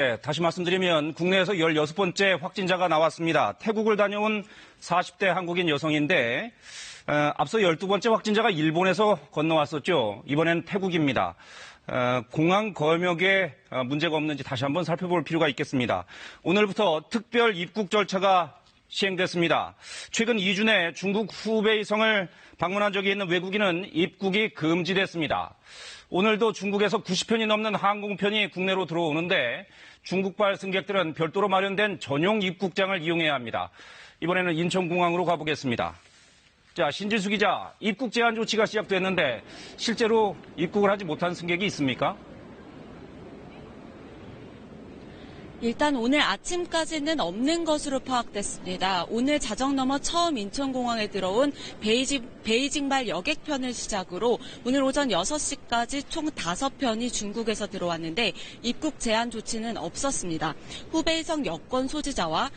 네, 다시 말씀드리면 국내에서 16번째 확진자가 나왔습니다. 태국을 다녀온 40대 한국인 여성인데 앞서 12번째 확진자가 일본에서 건너왔었죠. 이번엔 태국입니다. 공항 검역에 문제가 없는지 다시 한번 살펴볼 필요가 있겠습니다. 오늘부터 특별 입국 절차가 시행됐습니다. 최근 2주 내 중국 후베이성을 방문한 적이 있는 외국인은 입국이 금지됐습니다. 오늘도 중국에서 90편이 넘는 항공편이 국내로 들어오는데 중국발 승객들은 별도로 마련된 전용 입국장을 이용해야 합니다. 이번에는 인천공항으로 가보겠습니다. 자, 신지수 기자, 입국 제한 조치가 시작됐는데 실제로 입국을 하지 못한 승객이 있습니까? 일단 오늘 아침까지는 없는 것으로 파악됐습니다. 오늘 자정 넘어 처음 인천공항에 들어온 베이징발 여객편을 시작으로 오늘 오전 6시까지 총 5편이 중국에서 들어왔는데 입국 제한 조치는 없었습니다. 후베이성 여권 소지자와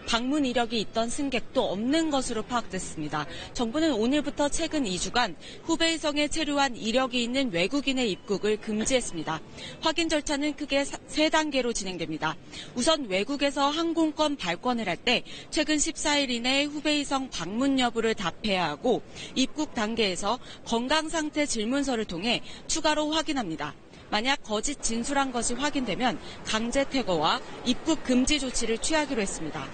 방문 이력이 있던 승객도 없는 것으로 파악됐습니다. 정부는 오늘부터 최근 2주간 후베이성에 체류한 이력이 있는 외국인의 입국을 금지했습니다. 확인 절차는 크게 3단계로 진행됩니다. 우선 외국에서 항공권 발권을 할 때 최근 14일 이내에 후베이성 방문 여부를 답해야 하고 입국 단계에서 건강상태 질문서를 통해 추가로 확인합니다. 만약 거짓 진술한 것이 확인되면 강제 퇴거와 입국 금지 조치를 취하기로 했습니다.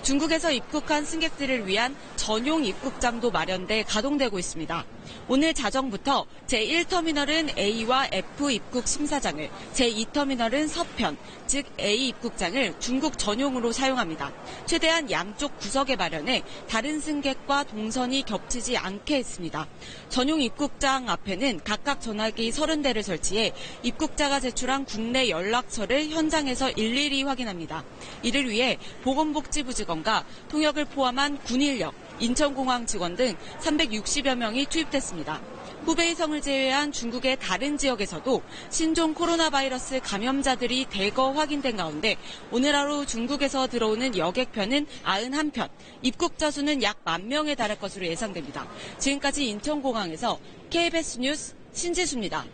중국에서 입국한 승객들을 위한 전용 입국장도 마련돼 가동되고 있습니다. 오늘 자정부터 제1터미널은 A와 F 입국 심사장을, 제2터미널은 서편, 즉 A 입국장을 중국 전용으로 사용합니다. 최대한 양쪽 구석에 마련해 다른 승객과 동선이 겹치지 않게 했습니다. 전용 입국장 앞에는 각각 전화기 30대를 설치해 입국자가 제출한 국내 연락처를 현장에서 일일이 확인합니다. 이를 위해 보건복지부 직원과 통역을 포함한 군인력, 인천공항 직원 등 360여 명이 투입됐습니다. 후베이성을 제외한 중국의 다른 지역에서도 신종 코로나 바이러스 감염자들이 대거 확인된 가운데 오늘 하루 중국에서 들어오는 여객편은 91편, 입국자 수는 약 10,000명에 달할 것으로 예상됩니다. 지금까지 인천공항에서 KBS 뉴스 신지수입니다.